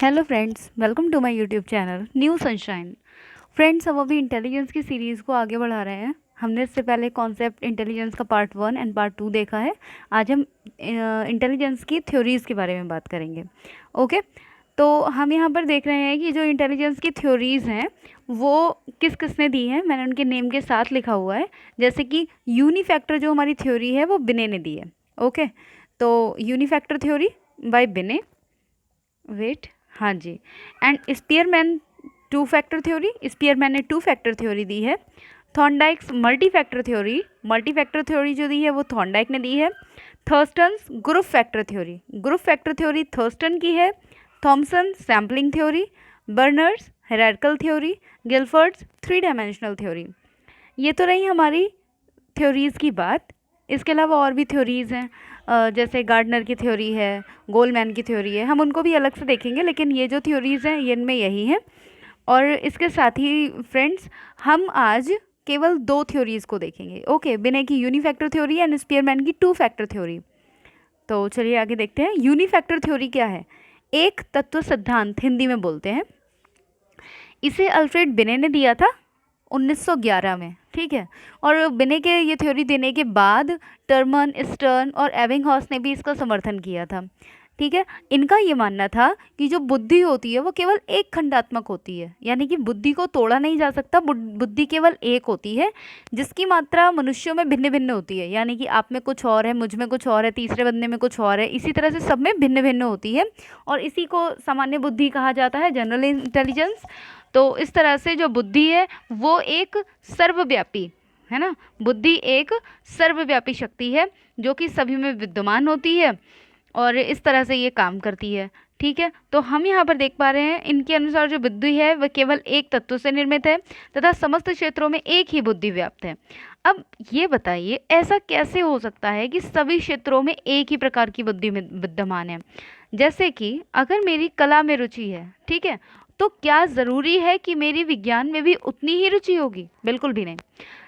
Hello friends, welcome to my YouTube channel New Sunshine. Friends, हम अभी intelligence की series को आगे बढ़ा रहे हैं। हमने इससे पहले कॉन्सेप्ट इंटेलिजेंस का पार्ट 1 एंड पार्ट 2 देखा है। आज हम इंटेलिजेंस की थ्योरीज़ के बारे में बात करेंगे। ओके, तो हम यहाँ पर देख रहे हैं कि जो इंटेलिजेंस की थ्योरीज़ हैं वो किस किस ने दी हैं। मैंने उनके नेम के साथ लिखा हुआ है। जैसे कि यूनिफैक्टर जो हमारी थ्योरी है वो बिने ने दी है। ओके, तो unifactor theory by Binet, wait, हाँ जी। And Spearman two factor theory, Spearman ने टू फैक्टर थ्योरी दी है। थॉर्नडाइक्स मल्टी फैक्टर थ्योरी जो दी है वो थॉर्नडाइक ने दी है। Thurstone's group factor theory Thurstone की है। Thomson sampling theory, Vernon's hierarchical theory, Guilford's three dimensional theory. ये तो रही हमारी थ्योरीज़ की बात। इसके अलावा और भी थ्योरीज़ हैं, जैसे गार्डनर की थ्योरी है, गोलमैन की थ्योरी है। हम उनको भी अलग से देखेंगे, लेकिन ये जो थ्योरीज़ हैं ये इनमें यही हैं। और इसके साथ ही फ्रेंड्स, हम आज केवल दो थ्योरीज़ को देखेंगे। ओके, बिने की यूनिफैक्टर थ्योरी एंड स्पीयरमैन की टू फैक्टर थ्योरी। तो चलिए आगे देखते हैं। यूनिफैक्टर थ्योरी क्या है? एक तत्व सिद्धांत हिंदी में बोलते हैं। इसे अल्फ्रेड बिने ने दिया था 1911 में, ठीक है। और बिने के ये थ्योरी देने के बाद टर्मन, स्टर्न और एबिंगहॉस ने भी इसका समर्थन किया था, ठीक है। इनका ये मानना था कि जो बुद्धि होती है वो केवल एक खंडात्मक होती है, यानी कि बुद्धि को तोड़ा नहीं जा सकता। बुद्धि केवल एक होती है जिसकी मात्रा मनुष्यों में भिन्न भिन्न होती है, यानी कि आप में कुछ और है, मुझ में कुछ और है, तीसरे बंदे में कुछ और है, इसी तरह से सब में भिन्न भिन्न होती है। और इसी को सामान्य बुद्धि कहा जाता है, जनरल इंटेलिजेंस। तो इस तरह से जो बुद्धि है वो एक सर्वव्यापी है ना, बुद्धि एक सर्वव्यापी शक्ति है जो कि सभी में विद्यमान होती है और इस तरह से ये काम करती है, ठीक है। तो हम यहाँ पर देख पा रहे हैं इनके अनुसार जो बुद्धि है वह केवल एक तत्व से निर्मित है तथा समस्त क्षेत्रों में एक ही बुद्धि व्याप्त है। अब ये बताइए, ऐसा कैसे हो सकता है कि सभी क्षेत्रों में एक ही प्रकार की बुद्धि विद्यमान है? जैसे कि अगर मेरी कला में रुचि है, ठीक है, तो क्या ज़रूरी है कि मेरी विज्ञान में भी उतनी ही रुचि होगी? बिल्कुल भी नहीं।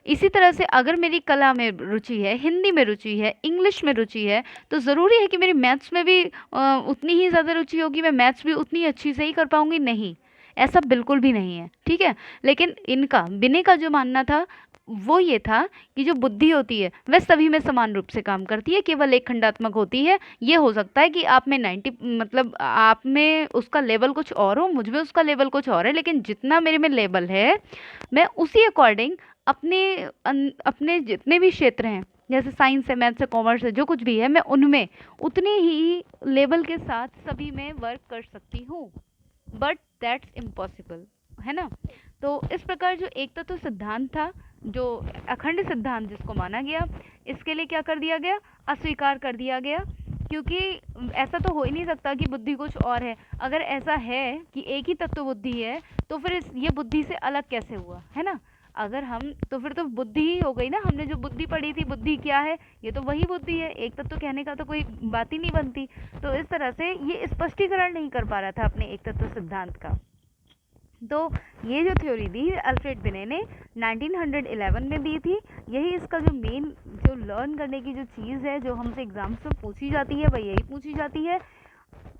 इसी तरह से अगर मेरी कला में रुचि है, हिंदी में रुचि है, इंग्लिश में रुचि है, तो ज़रूरी है कि मेरी मैथ्स में भी उतनी ही ज़्यादा रुचि होगी, मैं मैथ्स भी उतनी अच्छी से ही कर पाऊंगी? नहीं, ऐसा बिल्कुल भी नहीं है, ठीक है। लेकिन इनका, बिने का जो मानना था वो ये था कि जो बुद्धि होती है वह सभी में समान रूप से काम करती है, केवल एक खंडात्मक होती है। ये हो सकता है कि आप में 90, मतलब आप में उसका लेवल कुछ और हो, मुझ में उसका लेवल कुछ और है, लेकिन जितना मेरे में लेवल है मैं उसी अकॉर्डिंग अपने अपने जितने भी क्षेत्र हैं, जैसे साइंस है, मैथ्स है, कॉमर्स है, जो कुछ भी है, मैं उनमें उतने ही लेवल के साथ सभी में वर्क कर सकती हूँ। बट दैट्स इम्पॉसिबल, है ना। तो इस प्रकार जो एक तत्व सिद्धांत था, जो अखंड सिद्धांत जिसको माना गया, इसके लिए क्या कर दिया गया? अस्वीकार कर दिया गया, क्योंकि ऐसा तो हो ही नहीं सकता कि बुद्धि कुछ और है। अगर ऐसा है कि एक ही तत्व बुद्धि है तो फिर ये बुद्धि से अलग कैसे हुआ, है ना। अगर हम, तो फिर तो बुद्धि ही हो गई ना। हमने जो बुद्धि पढ़ी थी, बुद्धि क्या है, ये तो वही बुद्धि है, एक तत्व कहने का तो कोई बात ही नहीं बनती। तो इस तरह से ये स्पष्टीकरण नहीं कर पा रहा था अपने एक तत्व सिद्धांत का। तो ये जो थ्योरी दी अल्फ्रेड बिने ने 1911 में दी थी। यही इसका जो मेन, जो लर्न करने की जो चीज़ है, जो हमसे एग्जाम्स में पूछी जाती है, वह यही पूछी जाती है।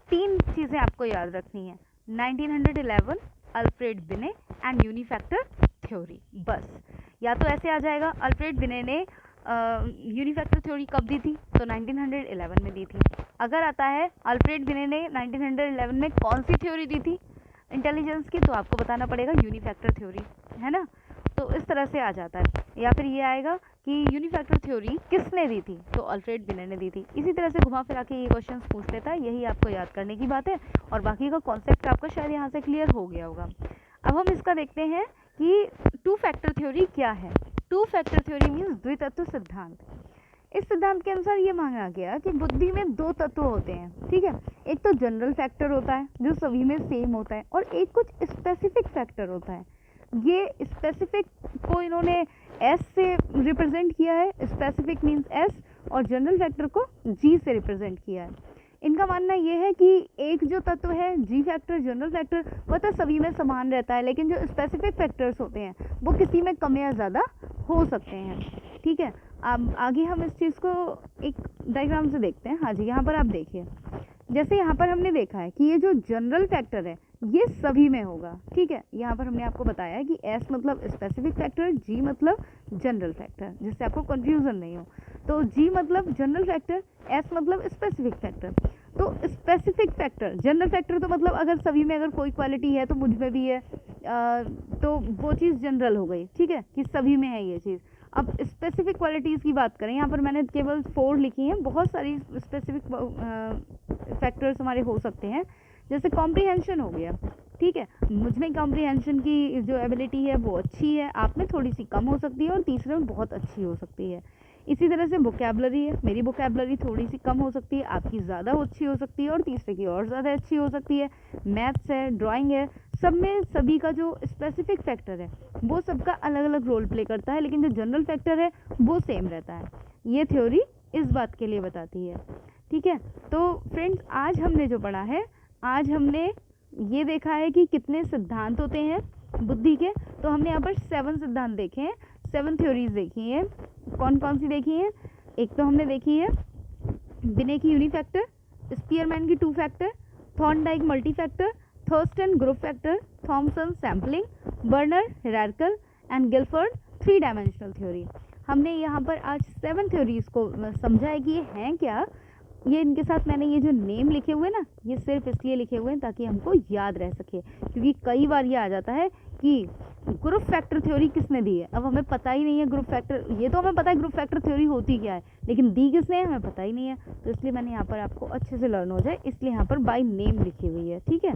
तीन चीज़ें आपको याद रखनी है: 1911, अल्फ्रेड बिने एंड यूनिफैक्टर थ्योरी। बस, या तो ऐसे आ जाएगा अल्फ्रेड बिने ने यूनिफैक्टर थ्योरी कब दी थी, तो 1911 में दी थी। अगर आता है अल्फ्रेड बिने ने 1911 में कौन सी थ्योरी दी थी इंटेलिजेंस की, तो आपको बताना पड़ेगा यूनिफैक्टर थ्योरी, है ना। तो इस तरह से आ जाता है। या फिर ये आएगा कि यूनिफैक्टर थ्योरी किसने दी थी, तो अल्फ्रेड बिने ने दी थी। इसी तरह से घुमा फिरा के ये क्वेश्चंस पूछ लेता है, यही आपको याद करने की बात है। और बाकी का कॉन्सेप्ट आपका शायद यहाँ से क्लियर हो गया होगा। अब हम इसका देखते हैं कि टू फैक्टर थ्योरी क्या है। टू फैक्टर थ्योरी मीन्स द्वितत्व सिद्धांत। इस सिद्धांत के अनुसार ये माना गया कि बुद्धि में दो तत्व होते हैं, ठीक है। एक तो जनरल फैक्टर होता है जो सभी में सेम होता है, और एक कुछ स्पेसिफिक फैक्टर होता है। ये स्पेसिफिक को इन्होंने एस से रिप्रेजेंट किया है, स्पेसिफिक मीन्स एस, और जनरल फैक्टर को जी से रिप्रेजेंट किया है। इनका मानना ये है कि एक जो तत्व है, जी फैक्टर, जनरल फैक्टर, वह तो सभी में समान रहता है, लेकिन जो स्पेसिफिक फैक्टर्स होते हैं वो किसी में कम या ज़्यादा हो सकते हैं, ठीक है। अब आगे हम इस चीज़ को एक डायग्राम से देखते हैं। हाँ जी, यहाँ पर आप देखिए, जैसे यहाँ पर हमने देखा है कि ये जो जनरल फैक्टर है ये सभी में होगा, ठीक है। यहाँ पर हमने आपको बताया है कि एस मतलब स्पेसिफिक फैक्टर, जी मतलब जनरल फैक्टर, जिससे आपको कंफ्यूजन नहीं हो। तो जी मतलब जनरल फैक्टर, एस मतलब स्पेसिफिक फैक्टर। तो स्पेसिफिक फैक्टर, जनरल फैक्टर तो मतलब अगर सभी में अगर कोई क्वालिटी है तो मुझ में भी है, तो वो चीज़ जनरल हो गई, ठीक है, कि सभी में है ये चीज़। अब स्पेसिफिक क्वालिटीज़ की बात करें, यहाँ पर मैंने केवल 4 लिखी हैं, बहुत सारी स्पेसिफिक फैक्टर्स हमारे हो सकते हैं। जैसे कॉम्प्रिहेंशन हो गया, ठीक है, मुझ में कॉम्प्रिहेंशन की जो एबिलिटी है वो अच्छी है, आप में थोड़ी सी कम हो सकती है और तीसरे में बहुत अच्छी हो सकती है। इसी तरह से वोकैबुलरी है, मेरी वोकैबुलरी थोड़ी सी कम हो सकती है, आपकी ज़्यादा अच्छी हो सकती है और तीसरे की और ज़्यादा अच्छी हो सकती है। मैथ्स है, ड्राइंग है, सब में सभी का जो स्पेसिफिक फैक्टर है वो सबका अलग अलग रोल प्ले करता है, लेकिन जो जनरल फैक्टर है वो सेम रहता है। ये थ्योरी इस बात के लिए बताती है, ठीक है। तो फ्रेंड्स, आज हमने जो पढ़ा है, आज हमने ये देखा है कि कितने सिद्धांत होते हैं बुद्धि के। तो हमने यहाँ पर 7 सिद्धांत देखे हैं, 7 थ्योरीज देखी हैं। कौन कौन सी देखी हैं? एक तो हमने देखी है बिने की यूनिफैक्टर, स्पीयरमैन की 2 factor, Thorndike multi factor, Thurstone group factor, Thomson sampling, Vernon hierarchical and Guilford 3 dimensional theory. हमने यहाँ पर आज 7 थ्योरीज को समझा है कि ये हैं क्या। ये इनके साथ मैंने ये जो नेम लिखे हुए ना, ये सिर्फ इसलिए लिखे हुए हैं ताकि हमको याद रह सके, क्योंकि कई बार ये आ जाता है कि ग्रुप फैक्टर थ्योरी किसने दी है। अब हमें पता ही नहीं है ग्रुप फैक्टर, ये तो हमें पता है ग्रुप फैक्टर थ्योरी होती क्या है, लेकिन दी किसने है हमें पता ही नहीं है। तो इसलिए मैंने यहाँ पर आपको अच्छे से लर्न हो जाए इसलिए यहाँ पर बाय नेम लिखी हुई है, ठीक है।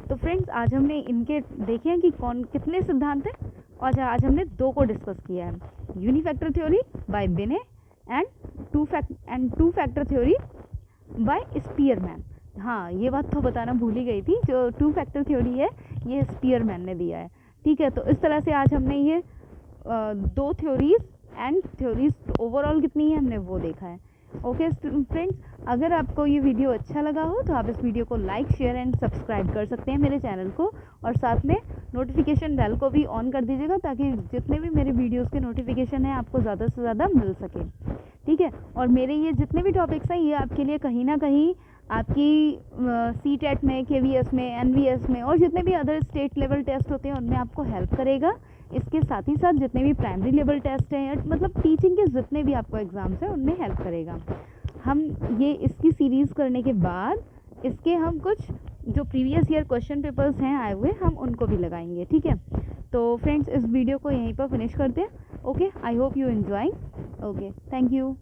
तो फ्रेंड्स, आज हमने इनके देखे हैं कि कौन कितने सिद्धांत हैं, और आज हमने 2 को डिस्कस किया है, यूनिफैक्टर थ्योरी बाय बिने and to factor theory by Spearman. हाँ, ये बात तो बताना भूल ही गई थी, जो 2 फैक्टर थ्योरी है ये स्पीयरमैन ने दिया है, ठीक है। तो इस तरह से आज हमने ये 2 थ्योरीज एंड थ्योरीज ओवरऑल कितनी है हमने वो देखा है। ओके फ्रेंड्स, अगर आपको ये वीडियो अच्छा लगा हो तो आप इस वीडियो को लाइक, शेयर एंड सब्सक्राइब कर सकते हैं मेरे चैनल को, और साथ में नोटिफिकेशन बेल को भी ऑन कर दीजिएगा ताकि जितने भी मेरे वीडियोस के नोटिफिकेशन है आपको ज़्यादा से ज़्यादा मिल सके, ठीक है। और मेरे ये जितने भी टॉपिक्स हैं ये आपके लिए कहीं ना कहीं आपकी CTET में, KVS में, NVS में और जितने भी अदर स्टेट लेवल टेस्ट होते हैं उनमें आपको हेल्प करेगा। इसके साथ ही साथ जितने भी प्राइमरी लेवल टेस्ट हैं, मतलब टीचिंग के जितने भी आपको एग्ज़ाम्स हैं उनमें हेल्प करेगा। हम ये इसकी सीरीज़ करने के बाद इसके हम कुछ जो प्रीवियस ईयर क्वेश्चन पेपर्स हैं आए हुए, हम उनको भी लगाएंगे, ठीक है। तो फ्रेंड्स, इस वीडियो को यहीं पर फिनिश करते हैं। Okay, I hope you enjoying. Okay, thank you.